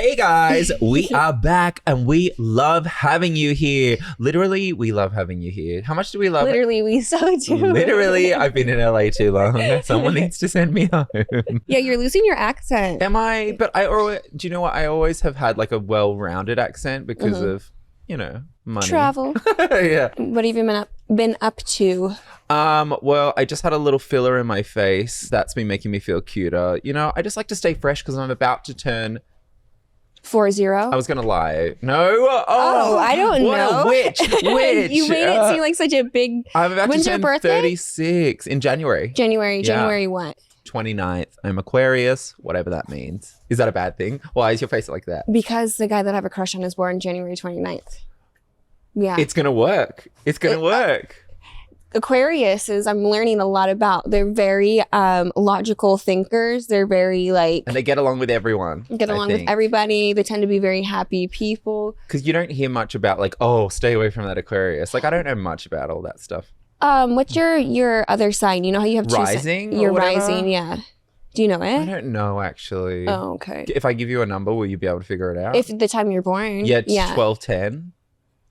Hey guys, we are back and we love having you here. Literally, we love having you here. How much do we love Literally, we so do. Literally, I've been in LA too long. Someone needs to send me home. Yeah, you're losing your accent. Am I? But do you know what? I always have had like a well-rounded accent because of, you know, money. Travel. Yeah. What have you been up to? Well, I just had a little filler in my face. That's been making me feel cuter. You know, I just like to stay fresh because I'm about to turn 40. I was gonna lie. No. Oh, I don't what know. A witch. You made it seem like such a big. I'm about When's to your turn birthday? 36 in January. January what? 29th. I'm Aquarius, whatever that means. Is that a bad thing? Why is your face like that? Because the guy that I have a crush on is born January 29th. Yeah. It's gonna work. It's gonna work. Aquarius is, I'm learning a lot about. They're very logical thinkers. They're very like. And they get along with everyone. Get along with everybody. They tend to be very happy people. Because you don't hear much about like, oh, stay away from that Aquarius. Like I don't know much about all that stuff. What's your other sign? You know how you have two rising? Your rising, yeah. Do you know it? I don't know actually. Oh, okay. If I give you a number, will you be able to figure it out? If the time you're born. Yeah, 1210.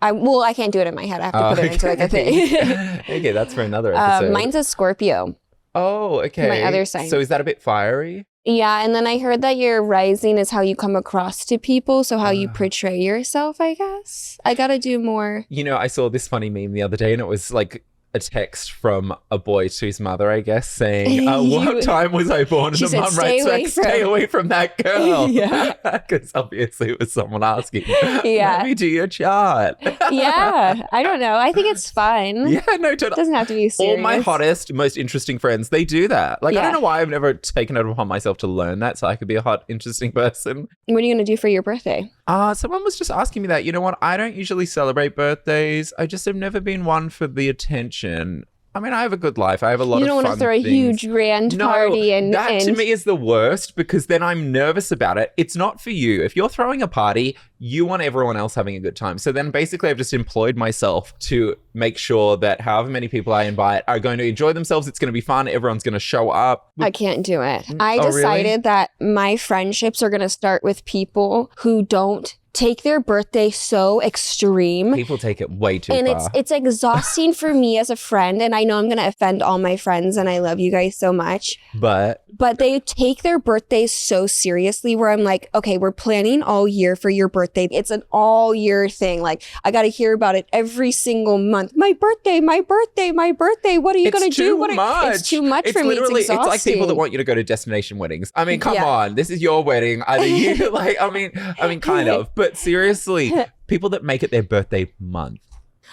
I can't do it in my head. I have to put it into like a thing. Okay, that's for another episode. Mine's a Scorpio. Oh, okay. My other sign. So is that a bit fiery? Yeah, and then I heard that your rising is how you come across to people, so how you portray yourself, I guess. I gotta do more. You know, I saw this funny meme the other day and it was like a text from a boy to his mother, I guess, saying, what time was I born? And the mum writes back, stay away from that girl. Yeah. Because obviously it was someone asking, yeah. Let me do your chart. Yeah, I don't know. I think it's fun. Yeah, no, totally. It doesn't have to be serious. All my hottest, most interesting friends, they do that. Like, I don't know why I've never taken it upon myself to learn that so I could be a hot, interesting person. What are you going to do for your birthday? Someone was just asking me that. You know what? I don't usually celebrate birthdays. I just have never been one for the attention. I mean, I have a good life. I have a lot of fun. You don't want to throw a huge grand party and that to me is the worst because then I'm nervous about it. It's not for you. If you're throwing a party, you want everyone else having a good time. So then basically I've just employed myself to make sure that however many people I invite are going to enjoy themselves. It's going to be fun. Everyone's going to show up. I can't do it. I decided that my friendships are going to start with people who don't take their birthday so extreme. People take it way too far. And it's exhausting for me as a friend. And I know I'm going to offend all my friends and I love you guys so much. But they take their birthdays so seriously where I'm like, okay, we're planning all year for your birthday. It's an all year thing. Like I got to hear about it every single month. My birthday, my birthday, my birthday. What are you going to do? It's too much for me. It's exhausting. It's like people that want you to go to destination weddings. I mean, come on. This is your wedding. Either you like, I mean, kind of. But seriously, people that make it their birthday month.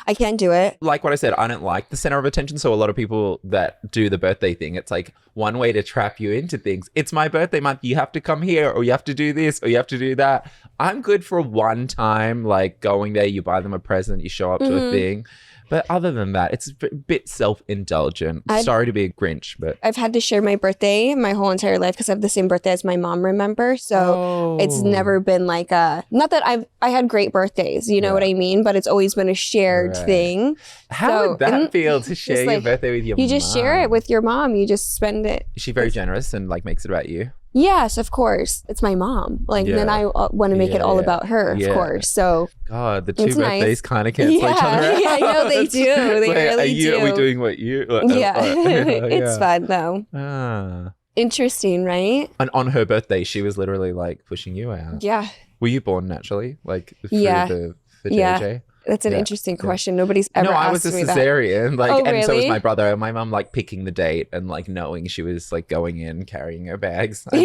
I can't do it. Like what I said, I don't like the center of attention. So a lot of people that do the birthday thing, it's like one way to trap you into things. It's my birthday month. You have to come here or you have to do this or you have to do that. I'm good for one time, like going there, you buy them a present, you show up to a thing. But other than that, it's a bit self-indulgent. Sorry to be a Grinch, but... I've had to share my birthday my whole entire life because I have the same birthday as my mom, remember? So it's never been like a... Not that I had great birthdays, you know what I mean? But it's always been a shared thing. How would that feel to share your birthday with your mom? You just share it with your mom. You just spend it. Is she very generous and like makes it about you? Yes, of course. It's my mom. Like, then I want to make it all about her, of course. So, God, the two birthdays kind of cancel each other out. Yeah, I know they do. They really do. Are we doing what you... It's fun, though. Interesting, right? And on her birthday, she was literally, like, pushing you out. Yeah. Were you born naturally? Like, through the JJ? That's an interesting question. Nobody's ever asked me that. No, I was a cesarean. Like, really? And so was my brother. And my mom, like, picking the date and, like, knowing she was, like, going in, carrying her bags. Rich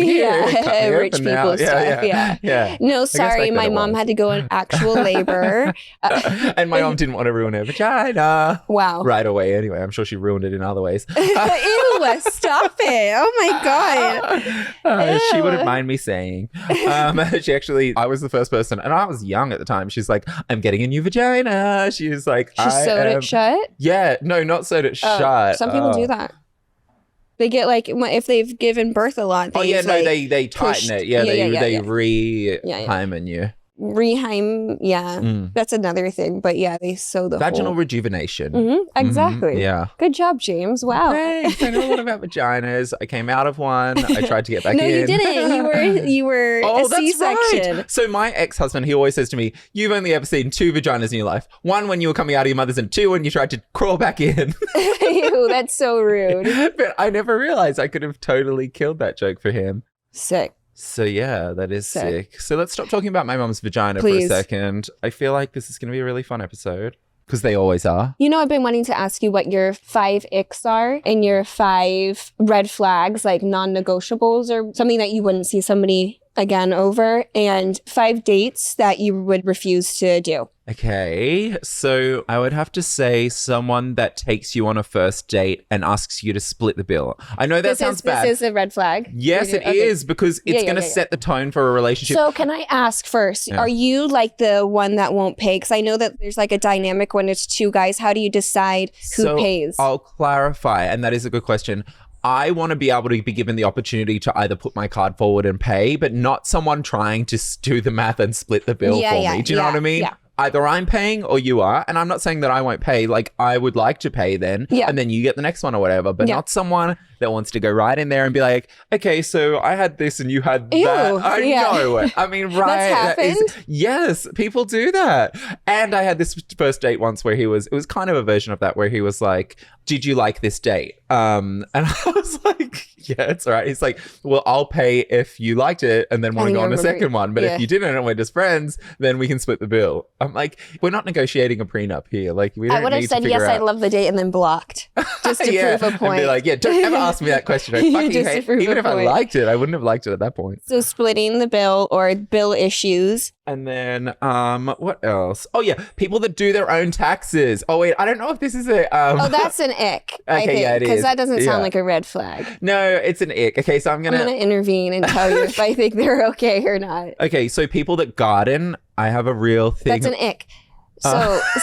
people stuff. Yeah. No, sorry. My mom had to go in actual labor. And my mom didn't want to ruin her vagina. Wow. Right away, anyway. I'm sure she ruined it in other ways. Ew, stop it. Oh, my God. She wouldn't mind me saying. I was the first person, and I was young at the time. She's like, I'm getting a new vagina. She was like, she sewed it shut? Yeah, no, not sewed it shut. Some people do that. They get like, if they've given birth a lot, they they tighten it. Yeah, they re-hymen you. Reheim, that's another thing. But yeah, they sew the vaginal rejuvenation. Exactly. Yeah. Good job, James. Wow. Thanks. I know a lot about vaginas. I came out of one. I tried to get back in. No, you didn't. You were Oh, that's C-section. right. So my ex-husband, he always says to me, you've only ever seen 2 vaginas in your life. 1 when you were coming out of your mother's and 2 when you tried to crawl back in. Ew, that's so rude. But I never realized I could have totally killed that joke for him. Sick. So yeah, that is sick. So let's stop talking about my mom's vagina Please. for a second. I feel like this is going to be a really fun episode. Because they always are. You know, I've been wanting to ask you what your 5 icks are and your 5 red flags, like non-negotiables or something that you wouldn't see somebody again over, and 5 dates that you would refuse to do. Okay, so I would have to say someone that takes you on a first date and asks you to split the bill. I know that sounds bad. This is a red flag. Yes, it is, because it's going to set the tone for a relationship. So can I ask first, are you like the one that won't pay? Because I know that there's like a dynamic when it's 2 guys. How do you decide who pays? I'll clarify, and that is a good question. I want to be able to be given the opportunity to either put my card forward and pay, but not someone trying to do the math and split the bill for me. Do you know what I mean? Yeah. Either I'm paying or you are. And I'm not saying that I won't pay. Like, I would like to pay then. Yeah. And then you get the next one or whatever. But not someone that wants to go right in there and be like, okay, so I had this and you had that. I know. I mean, right. That's happened? Yes, people do that. And I had this first date once where it was kind of a version of that where he was like, did you like this date? And I was like, yeah, it's all right. He's like, well, I'll pay if you liked it and then want to go on a second one. But if you didn't and we're just friends, then we can split the bill. I'm like, we're not negotiating a prenup here. Like, we don't I would have said, yes, I love the date and then blocked just to prove a point. And be like, yeah, don't ever ask me that question. I fucking hate it. Even if I liked it, I wouldn't have liked it at that point. So splitting the bill or bill issues. And then, what else? Oh, yeah. People that do their own taxes. Oh, wait. I don't know if this is a... Oh, that's an ick, I think. Yeah, it is. Because that doesn't sound like a red flag. No, it's an ick. Okay, so I'm going to intervene and tell you if I think they're okay or not. Okay, so people that garden, I have a real thing. That's an ick.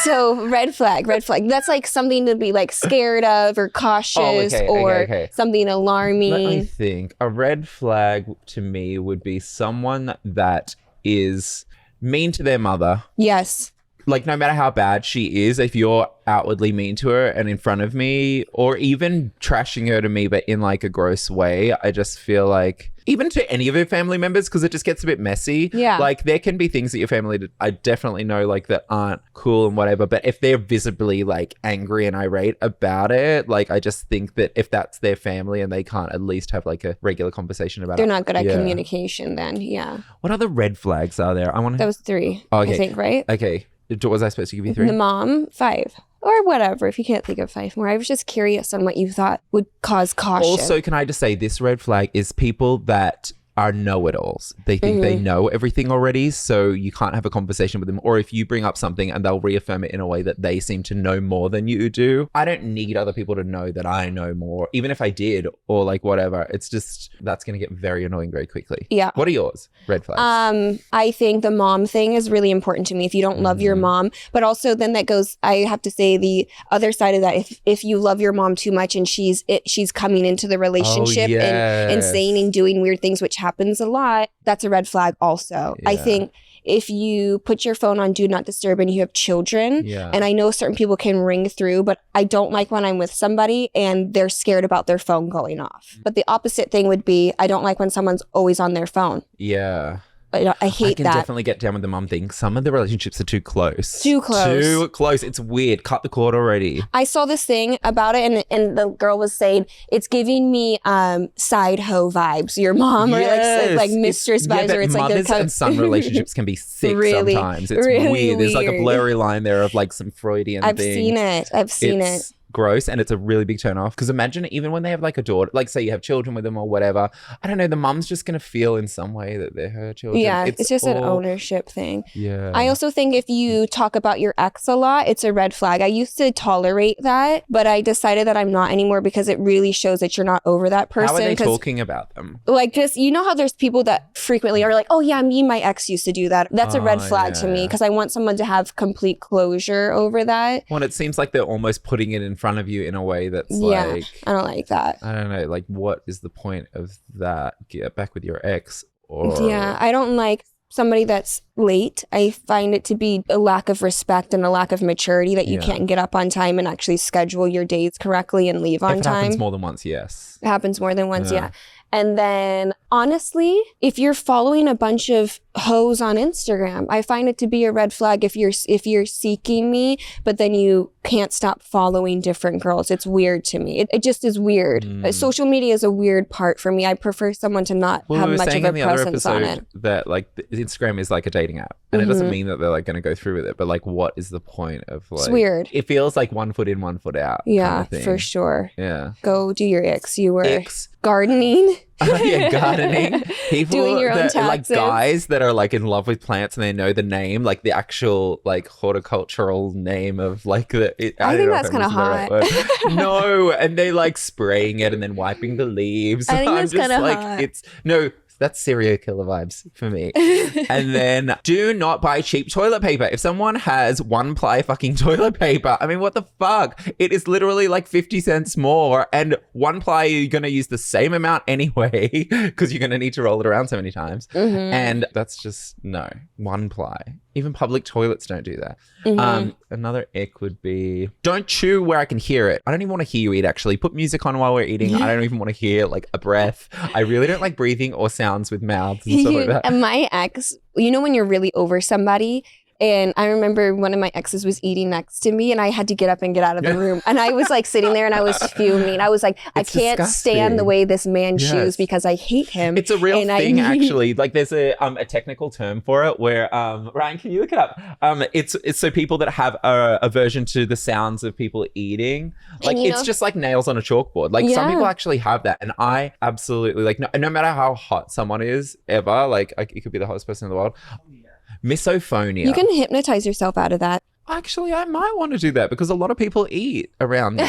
So red flag. That's like something to be like scared of or cautious or something alarming. Let me think. A red flag to me would be someone that is mean to their mother. Yes. Like, no matter how bad she is, if you're outwardly mean to her and in front of me, or even trashing her to me, but in like a gross way, I just feel like, even to any of her family members, because it just gets a bit messy. Yeah. Like, there can be things that your family, I definitely know, like, that aren't cool and whatever, but if they're visibly like angry and irate about it, like, I just think that if that's their family and they can't at least have like a regular conversation about They're not good at communication then. Yeah. What other red flags are there? That was 3, I think, right? Okay. Was I supposed to give you 3? The mom, 5. Or whatever, if you can't think of 5 more. I was just curious on what you thought would cause caution. Also, can I just say, this red flag is people that are know-it-alls. They think they know everything already, so you can't have a conversation with them. Or if you bring up something and they'll reaffirm it in a way that they seem to know more than you do. I don't need other people to know that I know more, even if I did, or like whatever. It's just, that's going to get very annoying very quickly. Yeah. What are yours? Red flags. I think the mom thing is really important to me. If you don't love your mom, but also then that goes, I have to say the other side of that, if you love your mom too much and she's coming into the relationship and saying and doing weird things, which happens a lot, that's a red flag also. I think if you put your phone on do not disturb and you have children, and I know certain people can ring through, but I don't like when I'm with somebody and they're scared about their phone going off. But the opposite thing would be, I don't like when someone's always on their phone. Yeah. I hate that. I can definitely get down with the mum thing. Some of the relationships are too close. Too close. It's weird. Cut the cord already. I saw this thing about it and the girl was saying, it's giving me side hoe vibes. Your mom or like mistress vibes. Yeah, or it's mothers like and son relationships can be sick sometimes. It's really weird. There's like a blurry line there of like some Freudian I've thing. I've seen it. Gross, and it's a really big turn off, because imagine even when they have like a daughter, like say you have children with them or whatever, I don't know, the mum's just gonna feel in some way that they're her children. Yeah, it's just an ownership thing. Yeah. I also think if you talk about your ex a lot, it's a red flag. I used to tolerate that, but I decided that I'm not anymore because it really shows that you're not over that person. How are they talking about them? Like, just, you know how there's people that frequently are like, oh yeah, me and my ex used to do that. That's a red flag to me, because I want someone to have complete closure over that. Well, it seems like they're almost putting it in front of you in a way that's like, I don't like that. I don't know, like, what is the point of that? Get back with your ex? Or I don't like somebody that's late. I find it to be a lack of respect and a lack of maturity that you can't get up on time and actually schedule your days correctly and leave on time. It happens more than once, yes. It happens more than once, yeah. And then honestly, if you're following a bunch of hoes on Instagram, I find it to be a red flag if you're seeking me, but then you can't stop following different girls. It's weird to me. It just is weird. Social media is a weird part for me. I prefer someone to not have much of a presence on it. That like Instagram is like a dating app, and it doesn't mean that they're like going to go through with it, but like what is the point of like? It's weird. It feels like 1 foot in, 1 foot out. Yeah, kind of thing. for sure. Yeah. Go do your icks. You were Icks. gardening. Yeah, gardening. People Doing your own that, like taxes. guys that are like in love with plants and they know the name, like the actual like horticultural name of like the. I think that's kind of hot. No, and they like spraying it and then wiping the leaves. I think I'm that's just kind of like hot. it's no. That's serial killer vibes for me. And then do not buy cheap toilet paper. If someone has 1-ply fucking toilet paper, I mean, what the fuck? It is literally like 50 cents more, and 1-ply you're going to use the same amount anyway because you're going to need to roll it around so many times. And that's just no. 1-ply. Even public toilets don't do that. Another ick would be don't chew where I can hear it. I don't even want to hear you eat, actually. Put music on while we're eating. I don't even want to hear like a breath. I really don't like breathing or sounds with mouths and stuff like that. And my ex, you know when you're really over somebody, and I remember one of my exes was eating next to me and I had to get up and get out of the room. And I was like sitting there and I was fuming. I was like, I can't stand the way this man chews because I hate him. It's a real thing, actually. Like there's a technical term for it where, Ryan, can you look it up? It's so people that have aversion to the sounds of people eating. Like it's just like nails on a chalkboard. Like some people actually have that. And I absolutely like, no matter how hot someone is ever, like it could be the hottest person in the world. Misophonia. You can hypnotize yourself out of that. Actually, I might want to do that because a lot of people eat around me.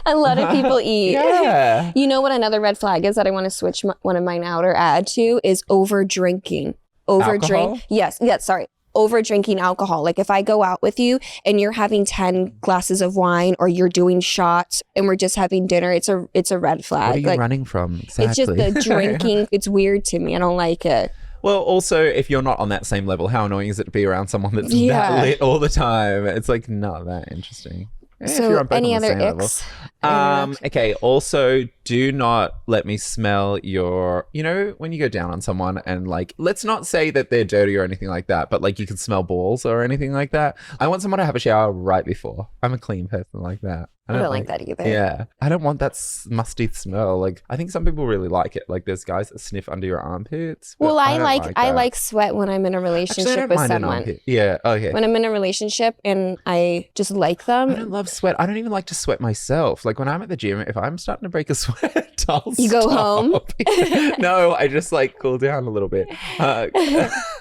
A lot of people eat. Yeah. You know what another red flag is that I want to switch one of mine out or add to is over drinking. Alcohol? Yes, sorry. Over drinking alcohol. Like if I go out with you and you're having 10 glasses of wine or you're doing shots and we're just having dinner, it's a red flag. What are you like, running from? Exactly. It's just the drinking. It's weird to me. I don't like it. Well, also, if you're not on that same level, how annoying is it to be around someone that's that lit all the time? It's like not that interesting. So any other icks? Okay, also do not let me smell your, you know, when you go down on someone and like, let's not say that they're dirty or anything like that, but like you can smell balls or anything like that. I want someone to have a shower right before. I'm a clean person like that. I don't like that either. Yeah. I don't want that musty smell. Like, I think some people really like it. Like, there's guys that sniff under your armpits. Well, I like sweat when I'm in a relationship with someone. Yeah. Okay. When I'm in a relationship and I just like them. I don't love sweat. I don't even like to sweat myself. Like, when I'm at the gym, if I'm starting to break a sweat, I'll You go home? No, I just like cool down a little bit.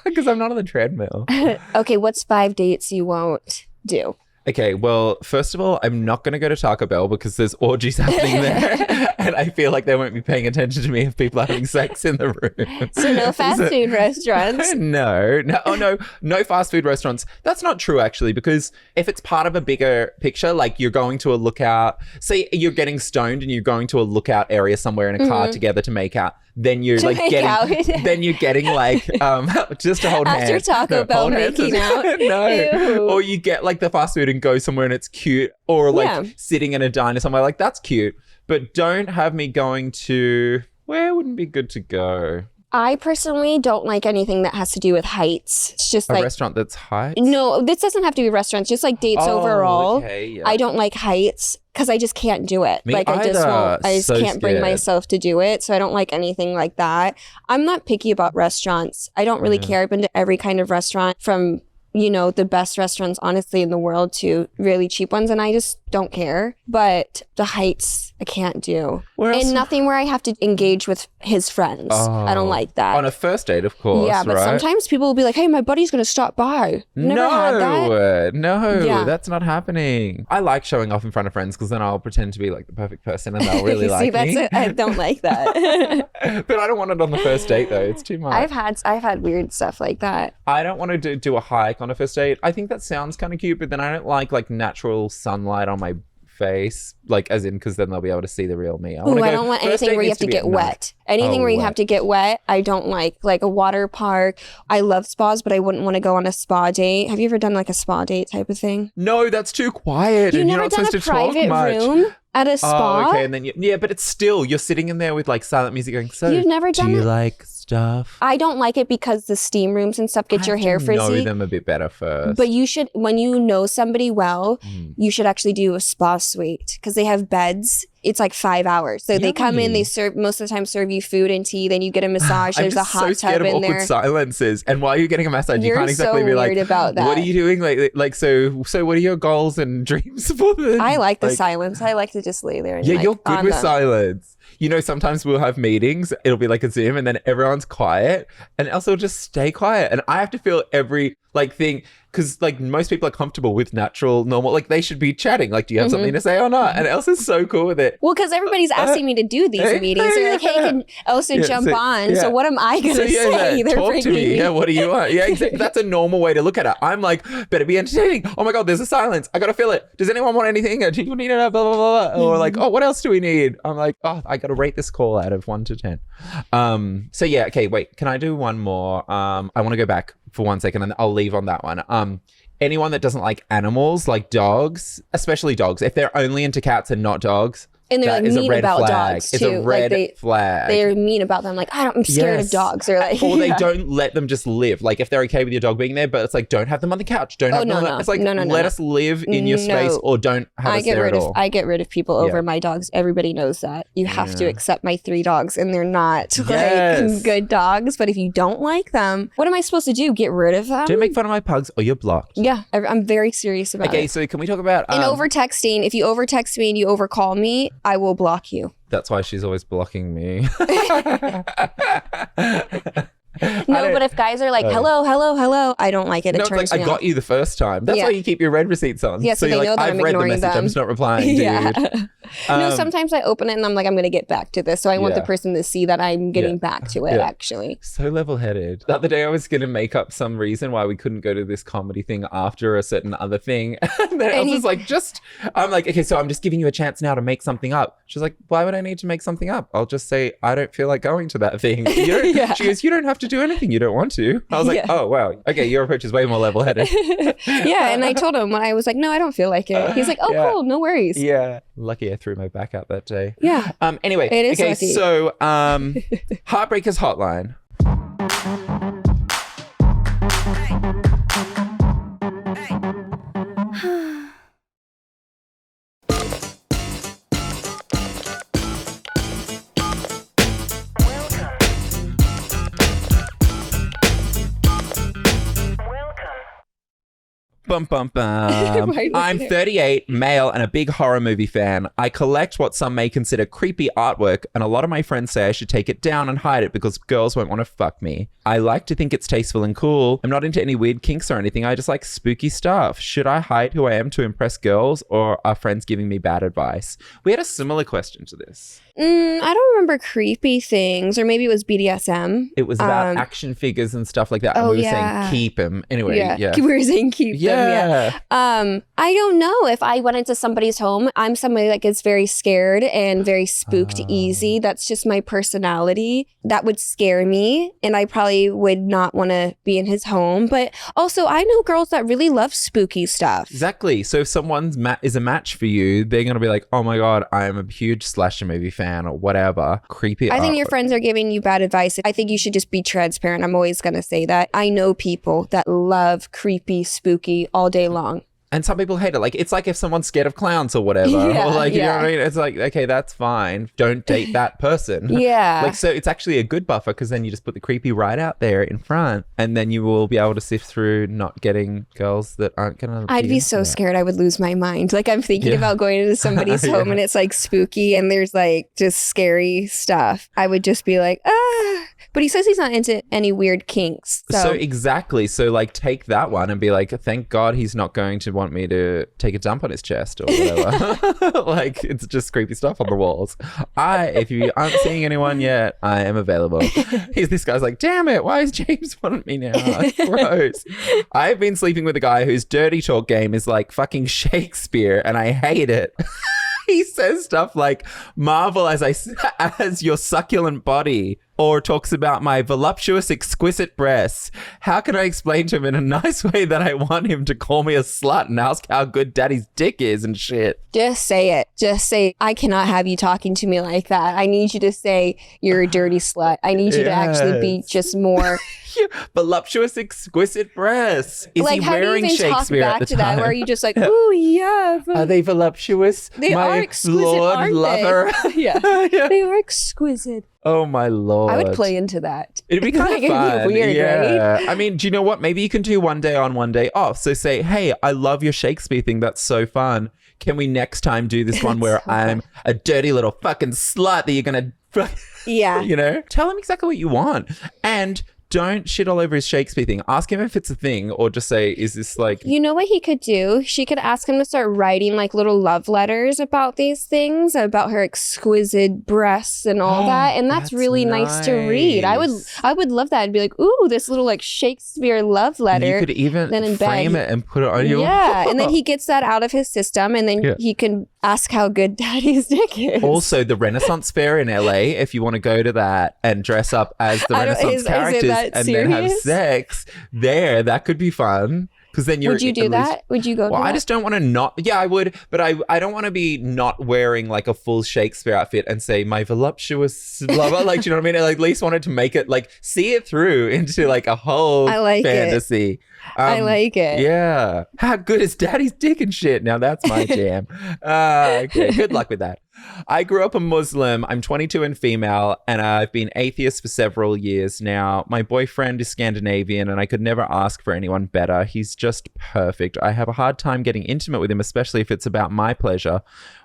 Because I'm not on the treadmill. Okay, what's 5 dates you won't do? Okay, well, first of all, I'm not going to go to Taco Bell because there's orgies happening there. And I feel like they won't be paying attention to me if people are having sex in the room. So no fast food restaurants? No fast food restaurants. That's not true, actually, because if it's part of a bigger picture, like you're going to a lookout, say you're getting stoned and you're going to a lookout area somewhere in a car together to make out, then you're like getting like just to hold hands. After Taco Bell making out. No. Ew. Or you get like the fast food and go somewhere and it's cute, or like sitting in a diner somewhere, like that's cute. But don't have me going to where wouldn't be good to go. I personally don't like anything that has to do with heights. It's just a like restaurant that's heights. No, this doesn't have to be restaurants. Just like dates overall. Okay, yeah. I don't like heights because I just can't do it. Me like either. I just can't bring myself to do it. So I don't like anything like that. I'm not picky about restaurants. I don't really care. I've been to every kind of restaurant from, you know, the best restaurants honestly in the world to really cheap ones, and I just don't care. But the heights I can't do. And nothing where I have to engage with his friends. I don't like that. On a first date, of course. Yeah, but sometimes people will be like, hey, my buddy's going to stop by. Never had that. No, that's not happening. I like showing off in front of friends because then I'll pretend to be like the perfect person and they'll really like me. See, I don't like that. But I don't want it on the first date though. It's too much. I've had weird stuff like that. I don't want to do a hike on a first date. I think that sounds kind of cute, but then I don't like natural sunlight on my face, like as in because then they'll be able to see the real me. I don't want anything where you have to get wet. Anything where you have to get wet, I don't like a water park. I love spas, but I wouldn't want to go on a spa date. Have you ever done like a spa date type of thing? No, that's too quiet. You've and never you're not done supposed a to talk private much. room? At a spa? Oh, okay. And then, but it's still, you're sitting in there with like silent music going, so You've never done do you it? like stuff? I don't like it because the steam rooms and stuff get your hair frizzy. Know them a bit better first. But you should, when you know somebody well, you should actually do a spa suite because they have beds. It's like 5 hours. So they come in, they serve, most of the time serve you food and tea, then you get a massage. There's a hot so scared tub of in awkward there. silences. And while you're getting a massage, you can't exactly be like, about that. what are you doing? Like, so what are your goals and dreams for them? I like the silence. I like to just lay there. And you're good with silence. You know, sometimes we'll have meetings, it'll be like a Zoom and then everyone's quiet and Elsa will just stay quiet. And I have to feel every thing, because like most people are comfortable with natural, normal, like they should be chatting. Like, do you have something to say or not? And Elsa's so cool with it. Well, because everybody's asking me to do these meetings. They're like, hey, can Elsa jump on? So what am I going to say? They're talk to me. Yeah, what do you want? Yeah, exactly. That's a normal way to look at it. I'm like, better be entertaining. Oh my God, there's a silence. I got to fill it. Does anyone want anything? Do you need it? Blah, blah, blah, blah. Or like, oh, what else do we need? I'm like, oh, I got to rate this call out of 1 to 10. So yeah, okay, wait, can I do one more? I want to go back for 1 second and I'll leave on that one. Anyone that doesn't like animals, like dogs, especially dogs, if they're only into cats and not dogs, and they're that like is mean a red about flag. dogs It's too. a red like flag. They're mean about them. Like, I'm scared of dogs. Or like, or they don't let them just live. Like if they're okay with your dog being there, but it's like, don't have them on the couch. Don't have them. It's like, let us live in your space, or don't have us there at all. I get rid of people over my dogs. Everybody knows that. You have to accept my 3 dogs, and they're not like good dogs. But if you don't like them, what am I supposed to do? Get rid of them? Don't make fun of my pugs, or you're blocked. Yeah, I'm very serious about it. Okay, so can we talk about and over texting? If you over text me and you overcall me, I will block you. That's why she's always blocking me. No, but if guys are like, hello, I don't like it. It turns me I got you the first time. That's why you keep your read receipts on. Yeah, so they know that I'm ignoring them. I'm just not replying, dude. No, sometimes I open it and I'm like, I'm going to get back to this. So I want the person to see that I'm getting back to it, actually. So level-headed. The other day I was going to make up some reason why we couldn't go to this comedy thing after a certain other thing. And then Elsa's like, I'm like, okay, so I'm just giving you a chance now to make something up. She's like, why would I need to make something up? I'll just say, I don't feel like going to that thing. She goes, you don't have to do anything you don't want to. I was like, oh, wow. Okay, your approach is way more level-headed. And I told him when I was like, no, I don't feel like it. He's like, oh, cool, no worries. Yeah. Lucky I threw my back out that day. Yeah. Anyway, it is lucky. So Heartbreakers Hotline. Bum, bum, bum. I'm 38, male, and a big horror movie fan. I collect what some may consider creepy artwork, and a lot of my friends say I should take it down and hide it because girls won't want to fuck me. I like to think it's tasteful and cool. I'm not into any weird kinks or anything. I just like spooky stuff. Should I hide who I am to impress girls, or are friends giving me bad advice? We had a similar question to this. I don't remember creepy things, or maybe it was BDSM. It was about action figures and stuff like that. And we were saying keep him. Anyway, we were saying keep them. I don't know if I went into somebody's home. I'm somebody that gets very scared and very spooked easy. That's just my personality. That would scare me, and I probably would not want to be in his home. But also, I know girls that really love spooky stuff. Exactly. So if someone's is a match for you, they're going to be like, oh my God, I am a huge slasher movie fan or whatever. Creepy. I think your friends are giving you bad advice. I think you should just be transparent. I'm always going to say that. I know people that love creepy, spooky all day long. And some people hate it. Like, it's like if someone's scared of clowns or whatever. Or like, you know what I mean? It's like, okay, that's fine. Don't date that person. Like, so it's actually a good buffer because then you just put the creepy right out there in front and then you will be able to sift through not getting girls that aren't going to I'd be so scared I would lose my mind. Like, I'm thinking about going into somebody's home and it's like spooky and there's like just scary stuff. I would just be like, But he says he's not into any weird kinks. So exactly. So like take that one and be like, thank God he's not going to want me to take a dump on his chest or whatever. Like it's just creepy stuff on the walls. If you aren't seeing anyone yet, I am available. This guy's like, damn it, why is James wanting me now? Gross. I've been sleeping with a guy whose dirty talk game is like fucking Shakespeare and I hate it. He says stuff like, marvel as your succulent body. or talks about my voluptuous, exquisite breasts. How can I explain to him in a nice way that I want him to call me a slut and ask how good daddy's dick is and shit? Just say it. Just say, I cannot have you talking to me like that. I need you to say you're a dirty slut. I need you to actually be just more... Voluptuous, exquisite breasts. Is like, he how do you wearing even talk Shakespeare at back the to time? that? Or are you just like, ooh, yeah. Are they voluptuous? They my are exquisite, Lord aren't lover. they? Yeah. Yeah. They are exquisite. Oh my Lord. I would play into that. It'd be kind of It'd be fun. weird, yeah. right? I mean, do you know what? Maybe you can do one day on, one day off. So say, hey, I love your Shakespeare thing. That's so fun. Can we next time do this one where I'm a dirty little fucking slut that you're going to, Yeah. you know? Tell him exactly what you want. And don't shit all over his Shakespeare thing. Ask him if it's a thing, or just say, is this like... You know what he could do? She could ask him to start writing like little love letters about these things, about her exquisite breasts and all that. And that's really nice to read. I would love that and be like, ooh, this little like Shakespeare love letter. You could even then in frame bed, it and put it on your... Yeah, and then he gets that out of his system, and then he can ask how good daddy's dick is. Also, the Renaissance Fair in LA, if you want to go to that and dress up as the Renaissance characters and then have sex there, that could be fun. Because then you're... Would you do that? Would you go? Well, to I that? just don't want to not... Yeah, I would, but I don't want to be not wearing like a full Shakespeare outfit and say my voluptuous blah blah. Like, do you know what I mean? I at least wanted to make it like see it through into like a whole fantasy. I like it. Yeah. How good is daddy's dick and shit? Now that's my jam. Okay. Good luck with that. I grew up a Muslim. I'm 22 and female, and I've been atheist for several years now. My boyfriend is Scandinavian, and I could never ask for anyone better. He's just perfect. I have a hard time getting intimate with him, especially if it's about my pleasure.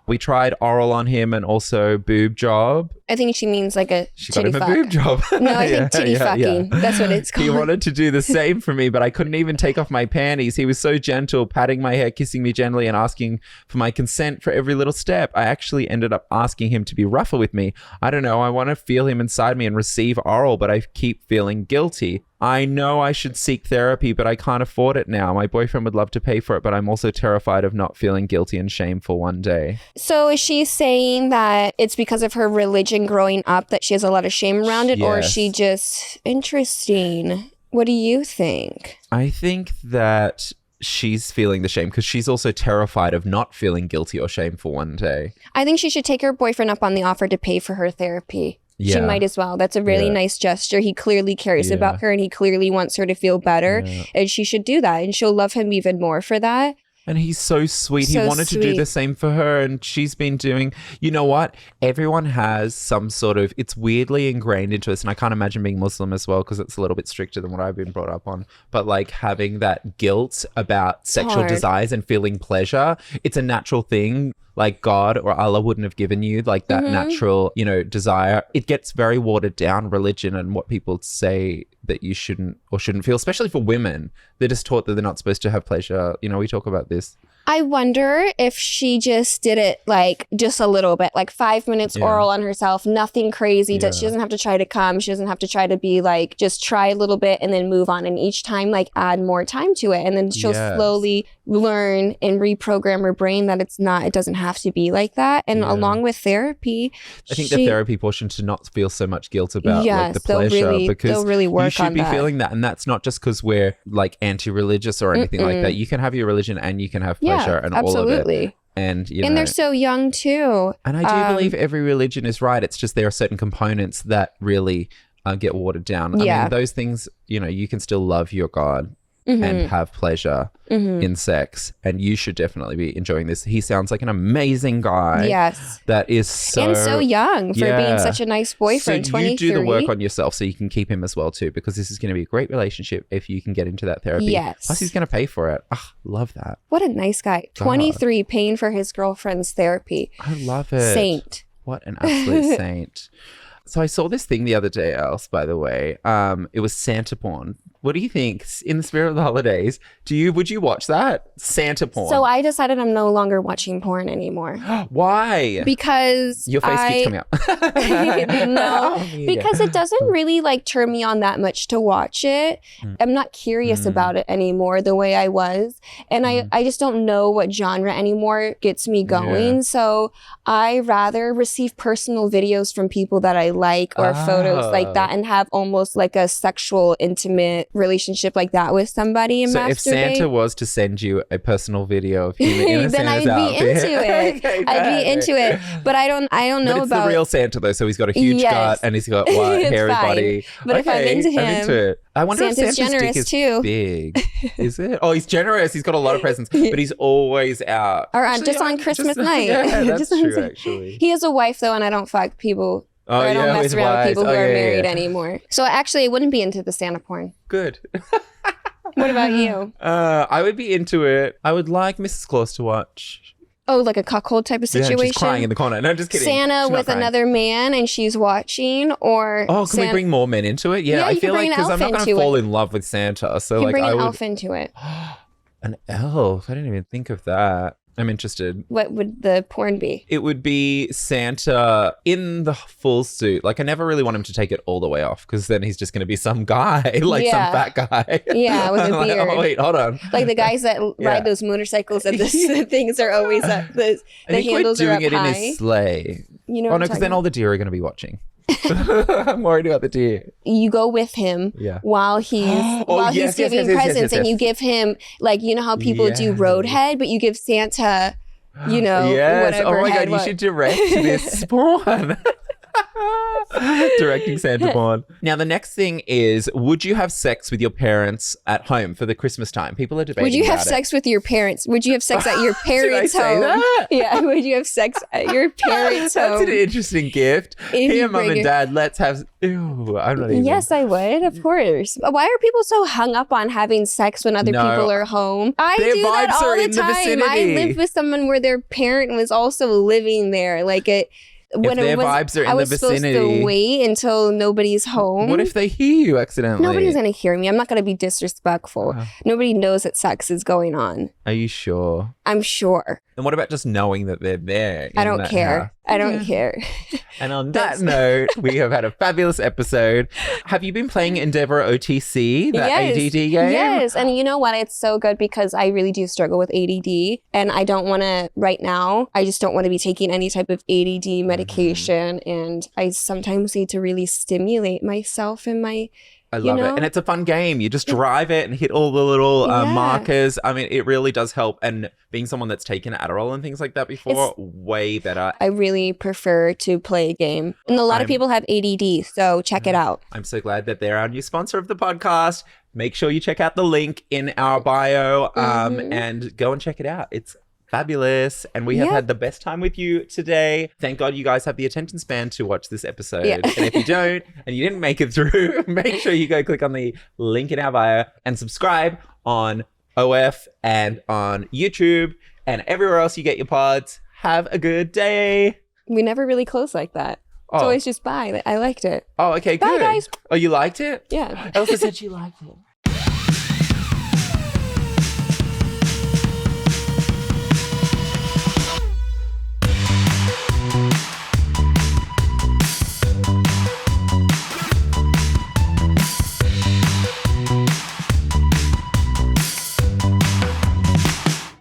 We tried oral on him and also boob job. I think she means like a She titty got him fuck. a boob job. No, I think titty fucking. That's what it's called. He wanted to do the same for me, but I couldn't even take off my panties. He was so gentle, patting my hair, kissing me gently, and asking for my consent for every little step. I actually ended up asking him to be rougher with me. I don't know. I want to feel him inside me and receive oral, but I keep feeling guilty. I know I should seek therapy, but I can't afford it now. My boyfriend would love to pay for it, but I'm also terrified of not feeling guilty and shameful one day. So is she saying that it's because of her religion growing up that she has a lot of shame around it? Yes. Or is she just interesting? What do you think? I think that she's feeling the shame because she's also terrified of not feeling guilty or shameful one day. I think she should take her boyfriend up on the offer to pay for her therapy. Yeah. She might as well. That's a really nice gesture. He clearly cares about her and he clearly wants her to feel better. And she should do that. And she'll love him even more for that. And he's so sweet. He wanted to do the same for her. And she's been doing, you know what? Everyone has some sort of, it's weirdly ingrained into us. And I can't imagine being Muslim as well because it's a little bit stricter than what I've been brought up on. But like having that guilt about sexual desires and feeling pleasure, it's a natural thing. Like God or Allah wouldn't have given you like that natural, you know, desire. It gets very watered down, religion and what people say that you shouldn't or shouldn't feel, especially for women. They're just taught that they're not supposed to have pleasure. You know, we talk about this. I wonder if she just did it like just a little bit, like 5 minutes oral on herself, nothing crazy. She doesn't have to try to come. She doesn't have to try to be like, just try a little bit and then move on. And each time like add more time to it. And then she'll slowly learn and reprogram her brain that it doesn't have to be like that. And along with therapy, I think the therapy portion to not feel so much guilt about like the pleasure because they'll really work you should on be that. feeling that. And that's not just because we're like anti-religious or anything like that. You can have your religion and you can have pleasure and all of it. And you know, they're so young too. And I do believe every religion is right. It's just there are certain components that really get watered down. I mean, those things, you know, you can still love your God and have pleasure in sex, and you should definitely be enjoying this. He sounds like an amazing guy. Yes, that is so young for being such a nice boyfriend. So 23. you do the work on yourself so you can keep him as well too, because this is going to be a great relationship if you can get into that therapy. Yes, plus he's going to pay for it. Love that. What a nice guy. 23, paying for his girlfriend's therapy. I love it. Saint. What an absolute saint. So I saw this thing the other day, Else, by the way. It was Santa porn. What do you think? In the spirit of the holidays, would you watch that? Santa porn. So I decided I'm no longer watching porn anymore. Why? Because Your face keeps coming up. No, because it doesn't really like turn me on that much to watch it. I'm not curious about it anymore the way I was. And I just don't know what genre anymore gets me going. Yeah. So I rather receive personal videos from people that I like or photos like that and have almost like a sexual, intimate relationship like that with somebody and So masturbate. if Santa was to send you a personal video of him in a then Santa's I'd be outfit. into it. Okay, I'd be into it. But I don't know but it's about the real Santa though, so he's got a huge gut and he's got white, It's hairy fine. body. But if I'm into him, it. I wonder Santa's if Santa's generous dick is too. big. Is it? Oh, he's generous. He's got a lot of presents, but he's always out. Or just on Christmas night. Yeah, that's Just on- true actually. He has a wife though, and I don't fuck people. Oh, or I don't yeah, mess with around with wives. people who Oh, are yeah, married yeah. anymore. So actually, I wouldn't be into the Santa porn. Good. What about you? I would be into it. I would like Mrs. Claus to watch. Oh, like a cuckold type of Yeah, situation? and she's crying in the corner. No, just kidding. Santa She's not with crying. another man and she's watching, or Oh, can we bring more men into it? Yeah, Yeah, I you can feel like bring an because I'm not elf going to into fall it. in love with Santa. So you can like bring I an would elf into it. an elf. I didn't even think of that. I'm interested. What would the porn be? It would be Santa in the full suit. Like I never really want him to take it all the way off because then he's just going to be some guy, like Yeah. some fat guy. Yeah, with a I'm like, beard. oh wait, hold on. Like the guys that Yeah. ride those motorcycles and the things are always up. The I think handles we're are doing up it high. in his sleigh. You know Oh what no, I'm because talking then all the deer are going to be watching. I'm worried about the deer. You go with him Yeah. while he's Oh, yes, yes, giving yes, yes, presents, yes, and yes. you give him like you know how people do Yes. roadhead, but you give Santa, you know, Yes. whatever. Oh my head god, you should direct this porn. Directing Santa porn. Now the next thing is, would you have sex with your parents at home for the Christmas time? People are debating. Would you have about it. sex with your parents? Would you have sex at your parents' Did I say home? that? Yeah, would you have sex at your parents' That's home? an interesting gift. If Here, you mum bring and it- dad, let's have. Ew, I'm not even. Yes, I would, of course. Why are people so hung up on having sex when other No. people are home? I Their do that vibes all are the in the time. I vicinity. lived with someone where their parent was also living there. Like it. When their it was, vibes are in I the was supposed vicinity. to wait until nobody's home. What if they hear you accidentally? Nobody's gonna hear me? I'm not gonna be disrespectful. Nobody knows that sex is going on. Are you sure? I'm sure. And what about just knowing that they're there? I in don't that care. house? I don't care. And on that note, we have had a fabulous episode. Have you been playing Endeavor OTC, that ADD game? Yes. And you know what? It's so good because I really do struggle with ADD. And I don't want to, right now, I just don't want to be taking any type of ADD medication. And I sometimes need to really stimulate myself and my. I love it. And it's a fun game. You just drive it and hit all the little markers. I mean, it really does help. And being someone that's taken Adderall and things like that before, way better. I really prefer to play a game. And a lot of people have ADD, so check it out. I'm so glad that they're our new sponsor of the podcast. Make sure you check out the link in our bio and go and check it out. It's fabulous. And we have had the best time with you today. Thank God you guys have the attention span to watch this episode. Yeah. And if you don't and you didn't make it through, make sure you go click on the link in our bio and subscribe on OF and on YouTube and everywhere else you get your pods. Have a good day. We never really close like that. It's always just bye. I liked it. Oh, okay, Bye, good. guys. Oh, you liked it? Yeah. Elsa said she liked it.